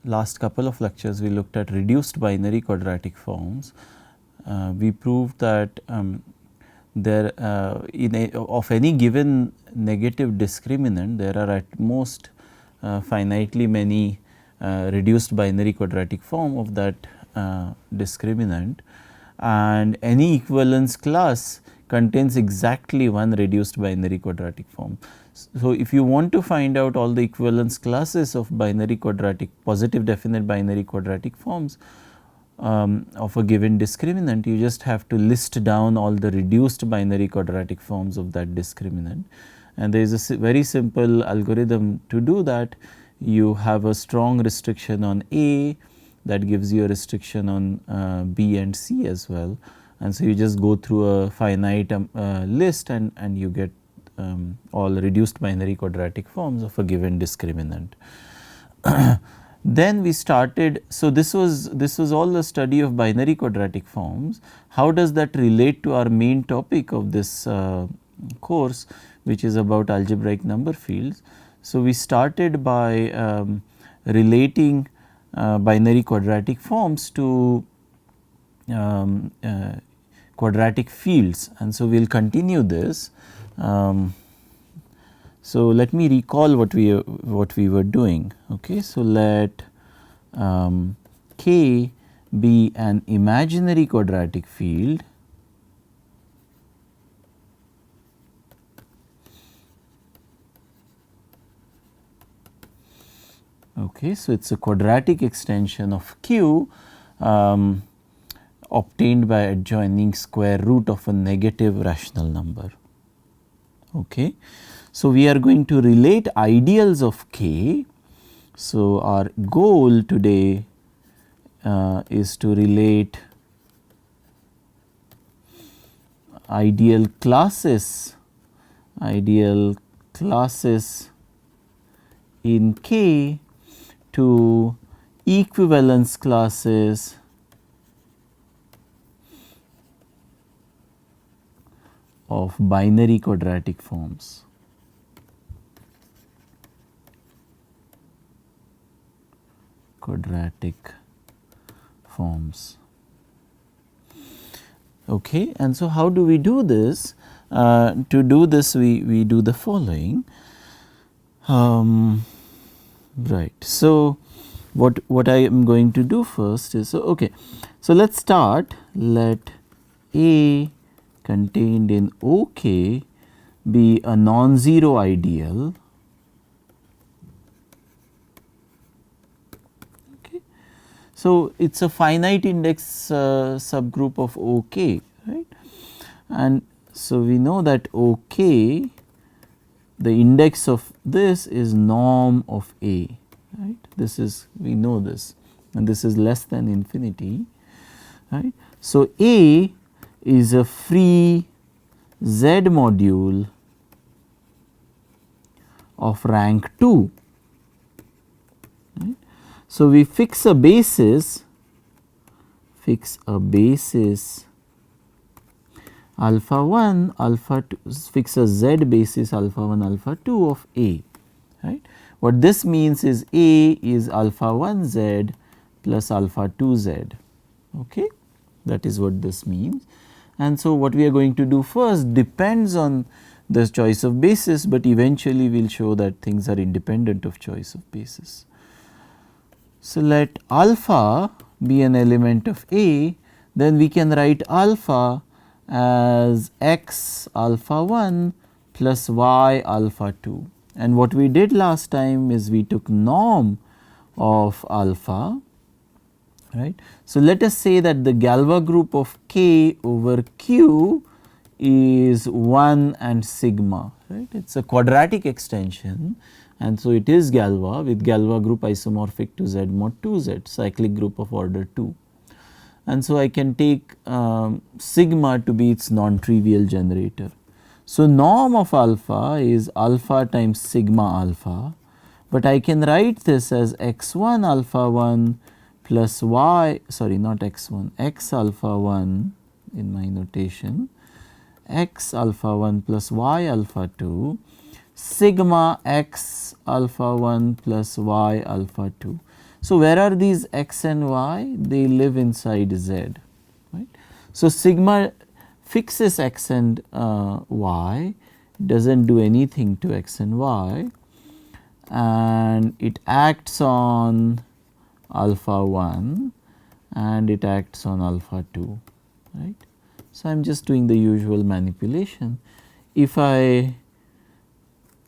last couple of lectures we looked at reduced binary quadratic forms. We proved that there of any given negative discriminant, there are at most finitely many reduced binary quadratic form of that discriminant, and any equivalence class contains exactly one reduced binary quadratic form. So, if you want to find out all the equivalence classes of binary quadratic positive definite binary quadratic forms of a given discriminant, you just have to list down all the reduced binary quadratic forms of that discriminant, and there is a very simple algorithm to do that. You have a strong restriction on A that gives you a restriction on B and C as well, and so you just go through a finite list and you get all reduced binary quadratic forms of a given discriminant. Then we started, so this was all the study of binary quadratic forms. How does that relate to our main topic of this course, which is about algebraic number fields? So, we started by relating binary quadratic forms to quadratic fields, and so we will continue this. So, let me recall what we were doing. Okay. So, let K be an imaginary quadratic field Okay, so it is a quadratic extension of Q obtained by adjoining square root of a negative rational number. Okay. So, we are going to relate ideals of K. So, our goal today is to relate ideal classes in K to equivalence classes of binary quadratic forms. Okay. And so, how do we do this? To do this, we do the following. Right. So, what I am going to do first is, okay. So, let us start. Let A contained in OK be a non-zero ideal. Okay. So, it is a finite index subgroup of OK, right, and so we know that OK, the index of this is norm of A, right. This is, we know this, and this is less than infinity, right. So, A is a free Z module of rank 2. Right. So, we fix a basis alpha 1 alpha 2, fix a Z basis alpha 1 alpha 2 of A, right. What this means is A is alpha 1 Z plus alpha 2 Z, okay. That is what this means. And so, what we are going to do first depends on the choice of basis, but eventually we will show that things are independent of choice of basis. So, let alpha be an element of A, then we can write alpha as x alpha 1 plus y alpha 2, and what we did last time is we took norm of alpha, right. So, let us say that the Galois group of K over Q is 1 and sigma, right. It is a quadratic extension, and so it is Galois with Galois group isomorphic to Z mod 2 Z, cyclic group of order 2. And so, I can take sigma to be its non-trivial generator. So, norm of alpha is alpha times sigma alpha, but I can write this as x1 alpha 1 plus y, sorry, not x1, x alpha 1 in my notation, x alpha 1 plus y alpha 2 sigma x alpha 1 plus y alpha 2. So, where are these x and y? They live inside z, right. So, sigma fixes x and y, does not do anything to x and y, and it acts on alpha 1 and it acts on alpha 2, right. So, I am just doing the usual manipulation. If I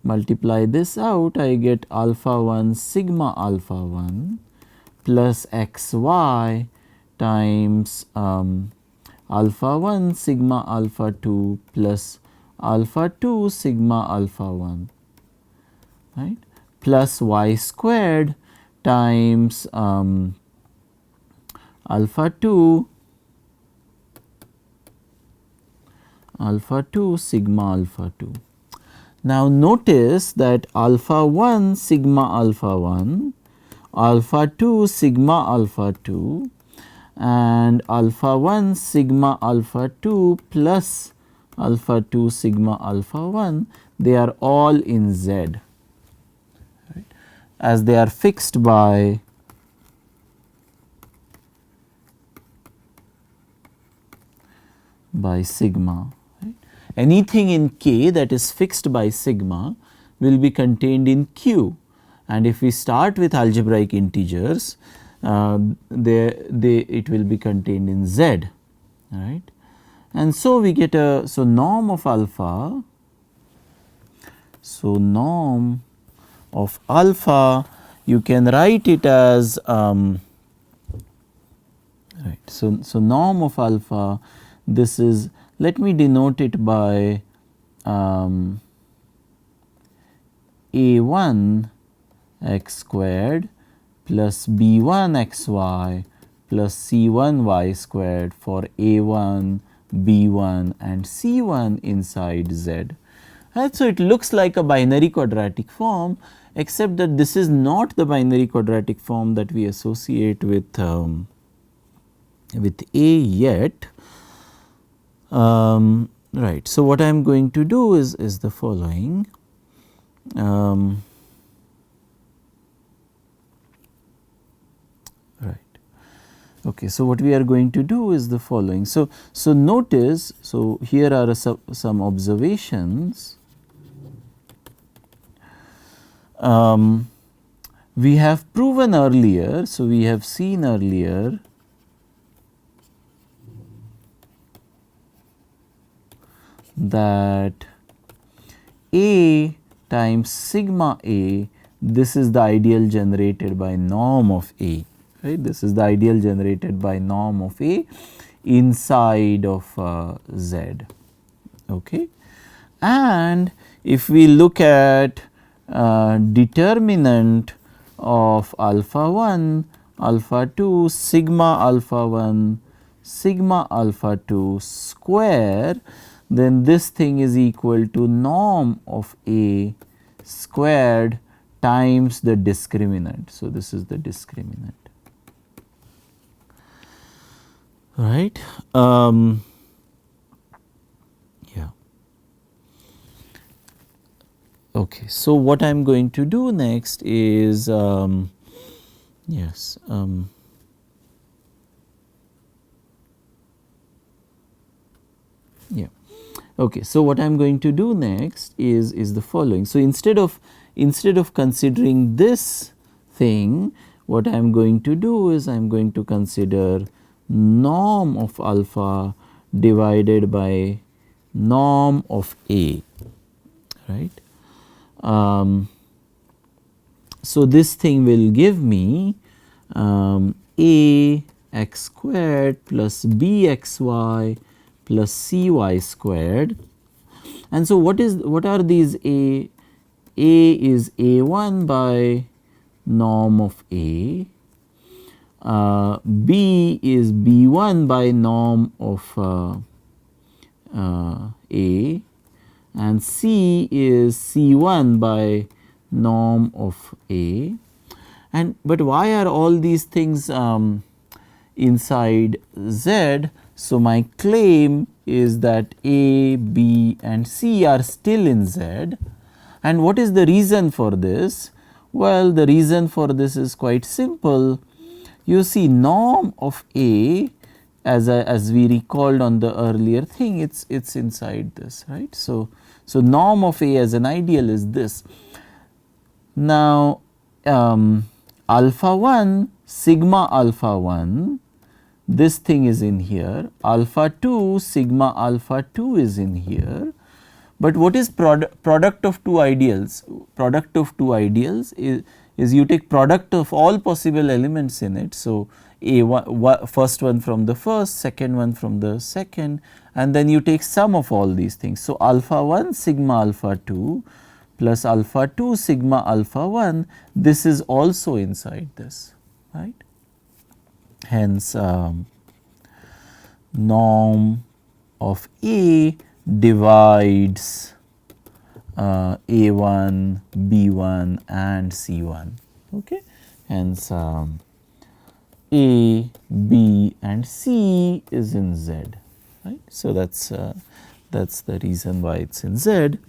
multiply this out, I get alpha 1 sigma alpha 1 plus x y times alpha 1 sigma alpha 2 plus alpha 2 sigma alpha 1, right, plus y squared times alpha 2 sigma alpha 2. Now, notice that alpha 1 sigma alpha 1, alpha 2 sigma alpha 2 and alpha 1 sigma alpha 2 plus alpha 2 sigma alpha 1, they are all in Z, right, as they are fixed by sigma. Right. Anything in K that is fixed by sigma will be contained in Q, and if we start with algebraic integers, it will be contained in Z, right. And so, we get a, so norm of alpha, you can write it as right. So, norm of alpha, this is, let me denote it by a1 x squared plus b1 xy plus c1 y squared for a1, b1 and c1 inside Z. Right. So, it looks like a binary quadratic form, except that this is not the binary quadratic form that we associate with A yet. Right. So, what I am going to do is the following. Right. Okay. So, what we are going to do is the following. So, notice, so here are some observations. We have proven earlier, so we have seen earlier that A times sigma A, this is the ideal generated by norm of A, right. This is the ideal generated by norm of A inside of Z, okay. And if we look at determinant of alpha 1, alpha 2, sigma alpha 1, sigma alpha 2 square, then this thing is equal to norm of A squared times the discriminant. So, this is the discriminant, right. Yeah. Okay. So, what I am going to do next is yes. Yeah. Okay. So, what I am going to do next is the following. So, instead of considering this thing, what I am going to do is I am going to consider norm of alpha divided by norm of A, right. So, this thing will give me A x squared plus b x y plus c y squared. And so, what are these A? A is A1 by norm of A, B is B1 by norm of A, and C is C1 by norm of A. And but why are all these things inside Z? So, my claim is that A, B and C are still in Z, and what is the reason for this? Well, the reason for this is quite simple. You see, norm of A, as we recalled on the earlier thing, it's inside this, right. So norm of A as an ideal is this. Now, alpha 1 sigma alpha 1, this thing is in here, alpha 2 sigma alpha 2 is in here. But what is product of two ideals? Product of two ideals is you take product of all possible elements in it. So, first one from the first, second one from the second, and then you take sum of all these things. So, alpha 1 sigma alpha 2 plus alpha 2 sigma alpha 1, this is also inside this, right. Hence, norm of A divides A1, B1 and C1. Okay. Hence, A, B and C is in Z, right. So, that is the reason why it is in Z.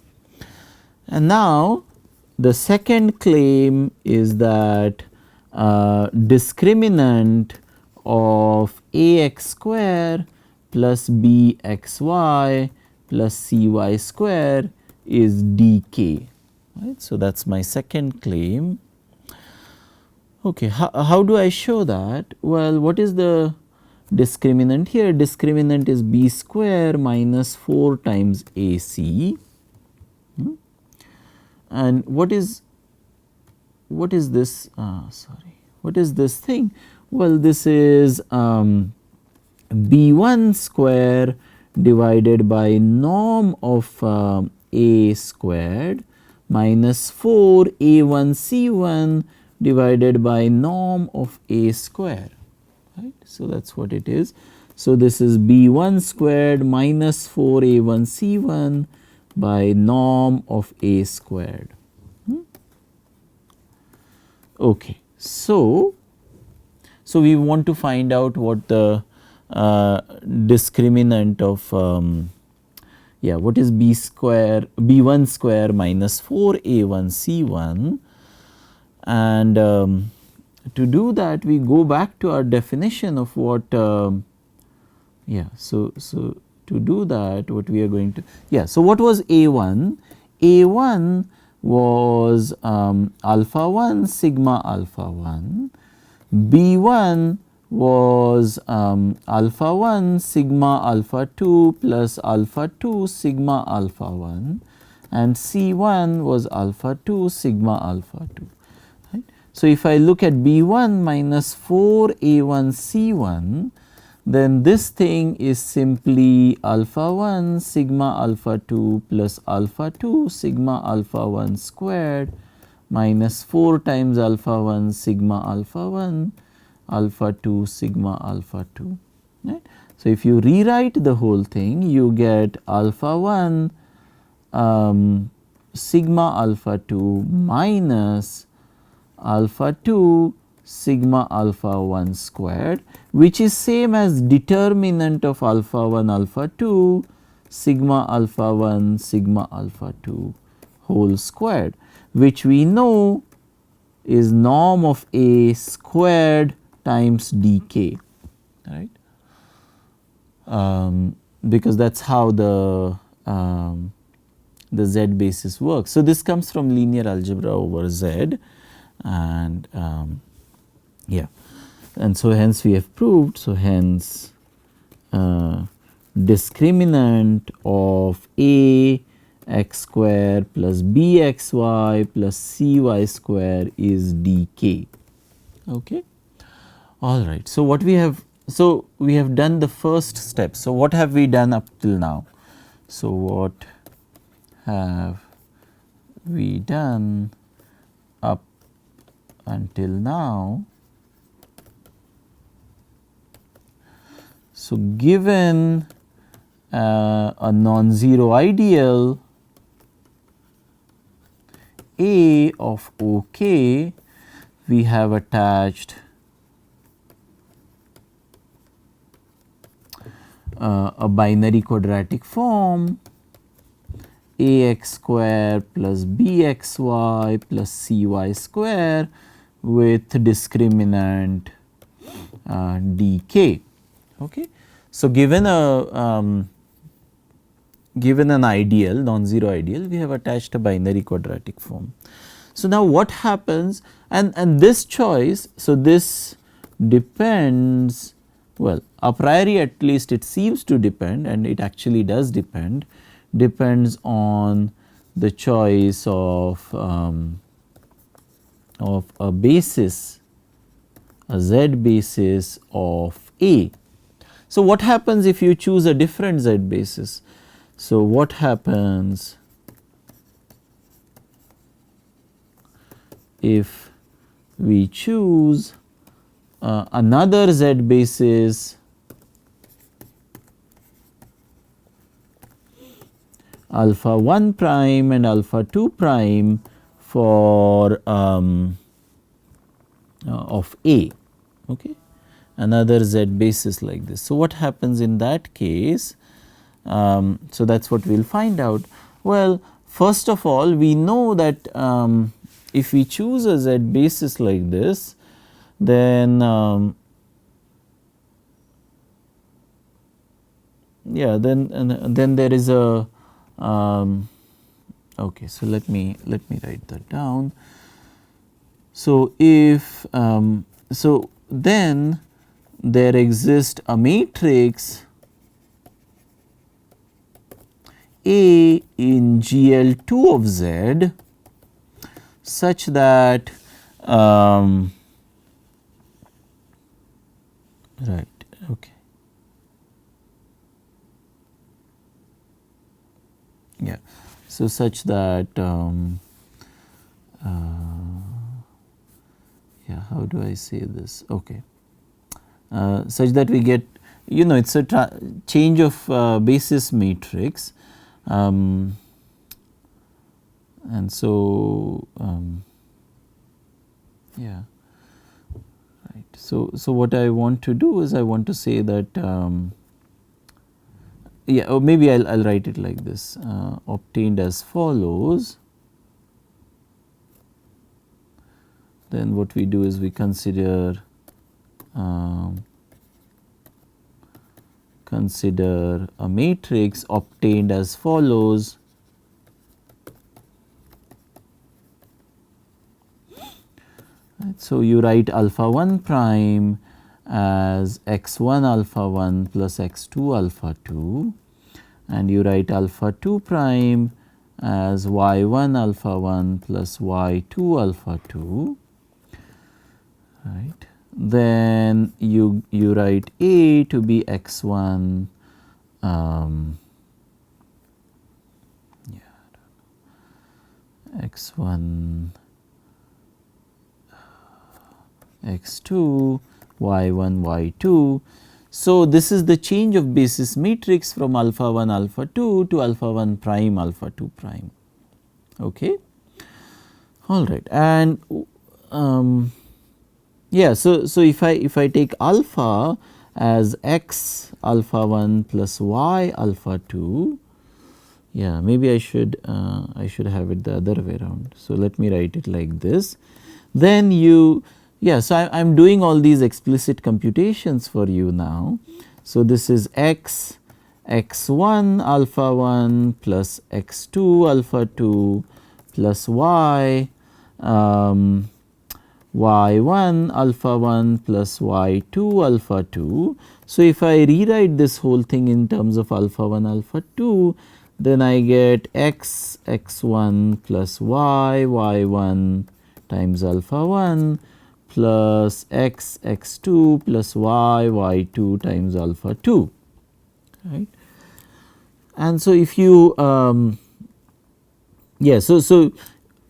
And now, the second claim is that discriminant of ax square plus bxy plus cy square is dk, right. So, that is my second claim. Okay, how do I show that? Well, what is the discriminant here? Discriminant is b square minus 4 times ac. And what is this? What is this thing? Well, this is b1 square divided by norm of a squared minus 4 a1 c1 divided by norm of a square, right. So, that is what it is. So, this is b1 squared minus 4 a1 c1 by norm of a squared. Okay. So, we want to find out what the discriminant of what is b1 square minus 4 a1 c1, and to do that we go back to our definition of what so to do that, what we are going to, so what was A1? A1 was alpha 1 sigma alpha 1, B1 was alpha 1 sigma alpha 2 plus alpha 2 sigma alpha 1, and C1 was alpha 2 sigma alpha 2. Right. So, if I look at B1 minus 4 A1 C1, then this thing is simply alpha 1 sigma alpha 2 plus alpha 2 sigma alpha 1 squared minus 4 times alpha 1 sigma alpha 1 alpha 2 sigma alpha 2. Right. So, if you rewrite the whole thing, you get alpha 1 sigma alpha 2 minus alpha 2 sigma alpha 1 squared, which is same as determinant of alpha 1 alpha 2 sigma alpha 1 sigma alpha 2 whole squared, which we know is norm of A squared times dk, right, because that is how the Z basis works. So, this comes from linear algebra over Z, and and so hence we have proved. So, hence discriminant of A x square plus b x y plus c y square is dk. Okay. All right. So, what we have, we have done the first step. So, what have we done up till now? So, what have we done up until now? So, given a non-zero ideal A of OK, we have attached a binary quadratic form ax square plus bxy plus cy square with discriminant dk. Okay. So, given an ideal, non-zero ideal, we have attached a binary quadratic form. So, now what happens, and this choice, so this depends, well, a priori at least it seems to depend, and it actually does depend, depends on the choice of a basis, a z basis of A. So, what happens if you choose a different z basis? So, what happens if we choose another z basis alpha 1 prime and alpha 2 prime for of A, okay, another z basis like this. So, what happens in that case? So, that is what we will find out. Well, first of all, we know that if we choose a z basis like this, then yeah, then there is a okay. So, let me write that down. So, if so then there exists a matrix A in GL2 of Z such that right, okay, yeah. So, such that yeah, how do I say this? Okay, such that we get, you know, it is a change of basis matrix, and so yeah, right. So, what I want to do is I want to say that yeah, or maybe I will write it like this, obtained as follows. Then what we do is we consider a matrix obtained as follows. Right. So, you write alpha 1 prime as x 1 alpha 1 plus x 2 alpha 2, and you write alpha 2 prime as y 1 alpha 1 plus y 2 alpha 2, right. Then you write A to be x 1 x 1 x 2 y 1 y 2. So, this is the change of basis matrix from alpha 1 alpha 2 to alpha 1 prime alpha 2 prime. Okay. All right, and yeah, so if I take alpha as x alpha 1 plus y alpha 2, yeah, maybe I should have it the other way around. So, let me write it like this. Then you, yeah, so I am doing all these explicit computations for you now. So, this is x 1 alpha 1 plus x 2 alpha 2 plus y y 1 alpha 1 plus y 2 alpha 2. So, if I rewrite this whole thing in terms of alpha 1 alpha 2, then I get x 1 plus y 1 times alpha 1 plus x 2 plus y 2 times alpha 2, right. And so, if you yeah, so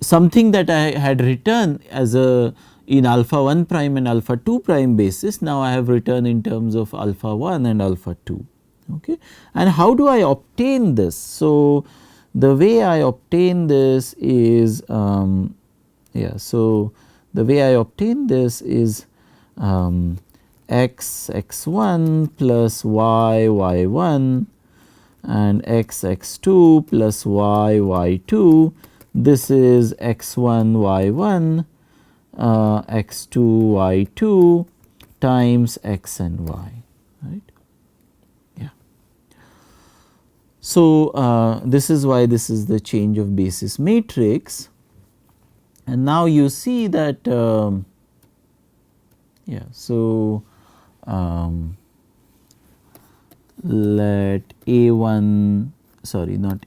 something that I had written as a in alpha 1 prime and alpha 2 prime basis, now I have written in terms of alpha 1 and alpha 2. Okay. And how do I obtain this? So, the way I obtain this is yeah, so the way I obtain this is x 1 plus y 1 and x2 plus y2. This is x1 y1 x2 y2 times x and y, right. Yeah. So, this is why this is the change of basis matrix, and now you see that yeah. So, let a1 sorry not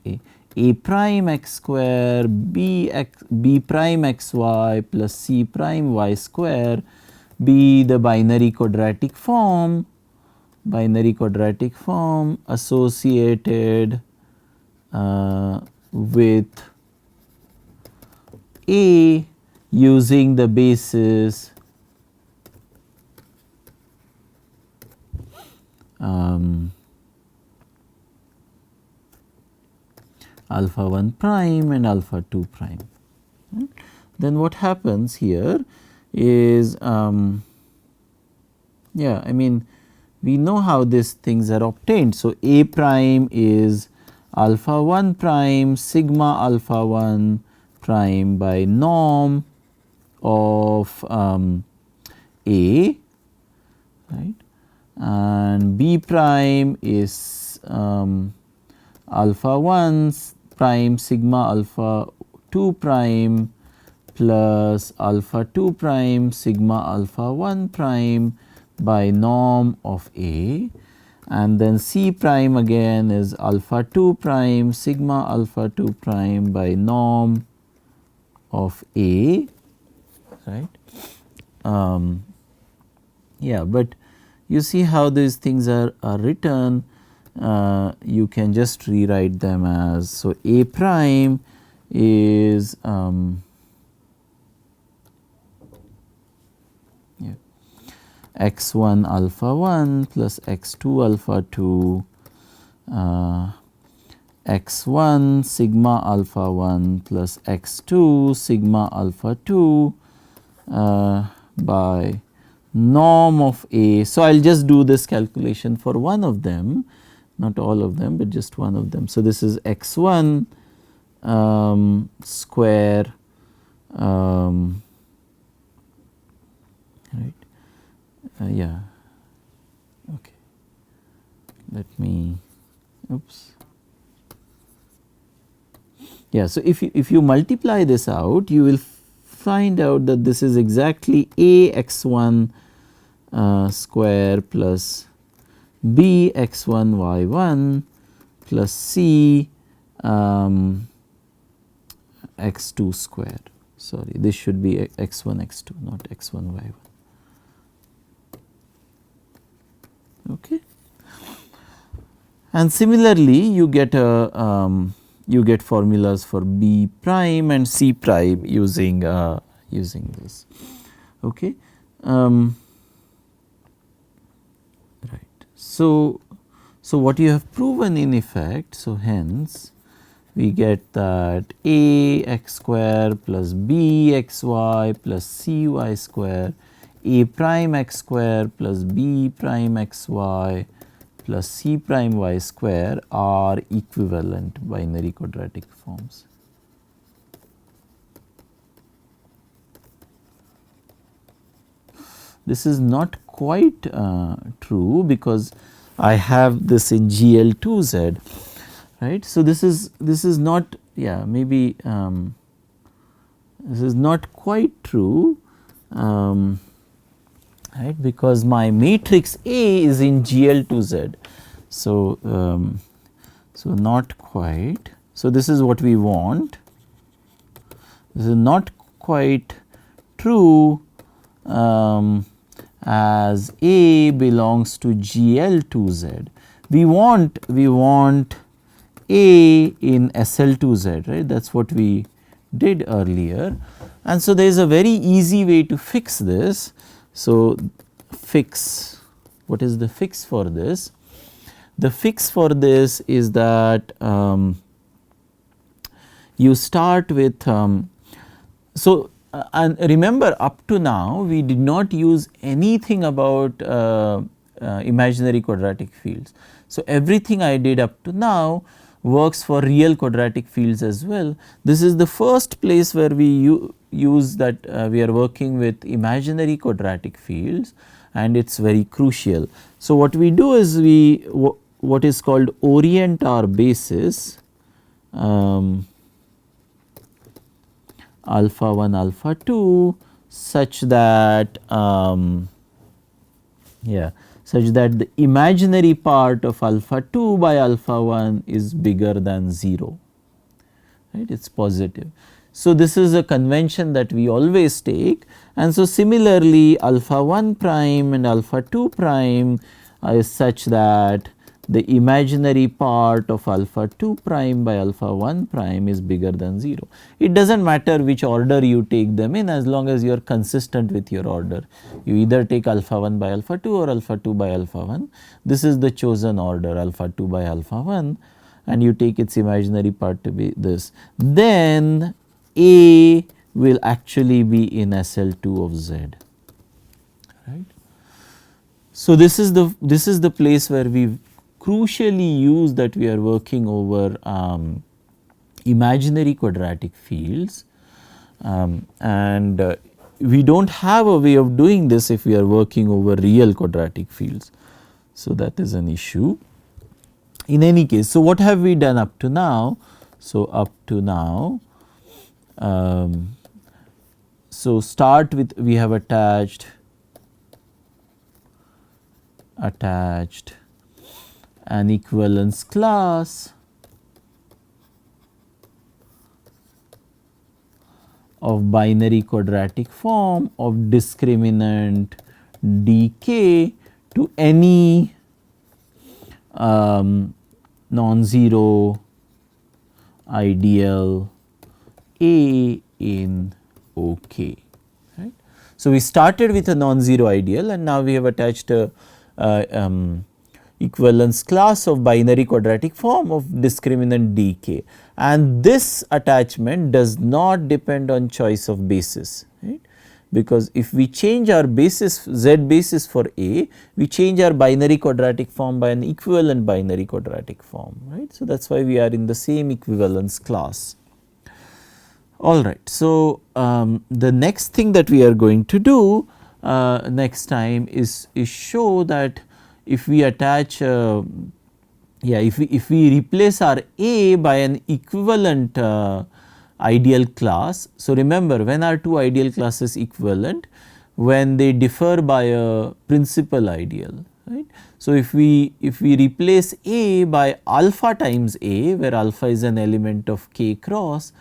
a prime x square b prime xy plus c prime y square be the binary quadratic form associated with a using the basis alpha 1 prime and alpha 2 prime. Right. Then what happens here is yeah, I mean we know how these things are obtained. So, a prime is alpha 1 prime sigma alpha 1 prime by norm of a, right, and b prime is alpha 1 prime sigma alpha 2 prime plus alpha 2 prime sigma alpha 1 prime by norm of a, and then c prime again is alpha 2 prime sigma alpha 2 prime by norm of a, right. Yeah, but you see how these things are written. You can just rewrite them as, so a prime is yeah, x1 alpha 1 plus x2 alpha 2 x1 sigma alpha 1 plus x2 sigma alpha 2 by norm of a. So, I will just do this calculation for one of them, not all of them, but just one of them. So, this is x1 square right, yeah, okay, let me, oops. Yeah, so if you multiply this out, you will find out that this is exactly a x1 square plus b x1 y1 plus c x2 square. Sorry, this should be x1 x2, not x1 y1. Okay. And similarly, you get a you get formulas for b prime and c prime using using this. Okay. Right. So what you have proven in effect, so hence we get that a x square plus b x y plus c y square, a prime x square plus b prime x y plus c prime y square are equivalent binary quadratic forms. This is not quite true, because I have this in GL2Z, right. So, this is not, yeah, maybe this is not quite true, right, because my matrix A is in GL2Z. So, so not quite. So, this is what we want. This is not quite true as A belongs to GL2Z. We want A in SL2Z, right, that is what we did earlier. And so, there is a very easy way to fix this. So, fix, what is the fix for this? The fix for this is that you start with, and remember, up to now we did not use anything about imaginary quadratic fields. So, everything I did up to now works for real quadratic fields as well. This is the first place where we use that we are working with imaginary quadratic fields, and it is very crucial. So, what we do is we what is called orient our basis alpha 1 alpha 2 such that such that the imaginary part of alpha 2 by alpha 1 is bigger than 0, right, it is positive. So, this is a convention that we always take, and so similarly alpha 1 prime and alpha 2 prime is such that the imaginary part of alpha 2 prime by alpha 1 prime is bigger than 0. It does not matter which order you take them in, as long as you are consistent with your order. You either take alpha 1 by alpha 2 or alpha 2 by alpha 1. This is the chosen order, alpha 2 by alpha 1, and you take its imaginary part to be this. Then A will actually be in SL2 of Z, right. So, this is the place where we crucially use that we are working over imaginary quadratic fields, and we do not have a way of doing this if we are working over real quadratic fields. So, that is an issue. In any case, so what have we done up to now? So, up to now, so start with we have attached an equivalence class of binary quadratic form of discriminant dk to any non-zero ideal A in OK, right. So, we started with a non-zero ideal, and now we have attached a equivalence class of binary quadratic form of discriminant dk, and this attachment does not depend on choice of basis, right, because if we change our basis z basis for A, we change our binary quadratic form by an equivalent binary quadratic form, right. So, that is why we are in the same equivalence class. Alright. So, the next thing that we are going to do next time is show that if we attach if we replace our A by an equivalent ideal class. So, remember, when are two ideal classes equivalent? When they differ by a principal ideal, right. So, if we replace A by alpha times A, where alpha is an element of K cross,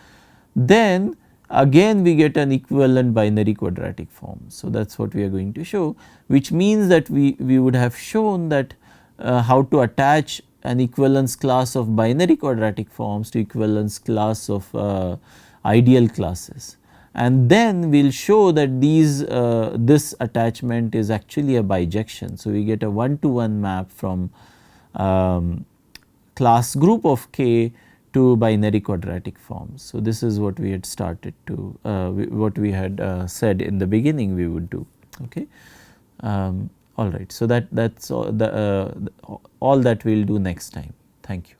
then again we get an equivalent binary quadratic form. So, that is what we are going to show, which means that we would have shown that how to attach an equivalence class of binary quadratic forms to equivalence class of ideal classes, and then we will show that this attachment is actually a bijection. So, we get a 1-to-1 map from class group of K to binary quadratic forms. So, this is what we had started to what we had said in the beginning we would do. Okay. All right. So, that's all that we will do next time. Thank you.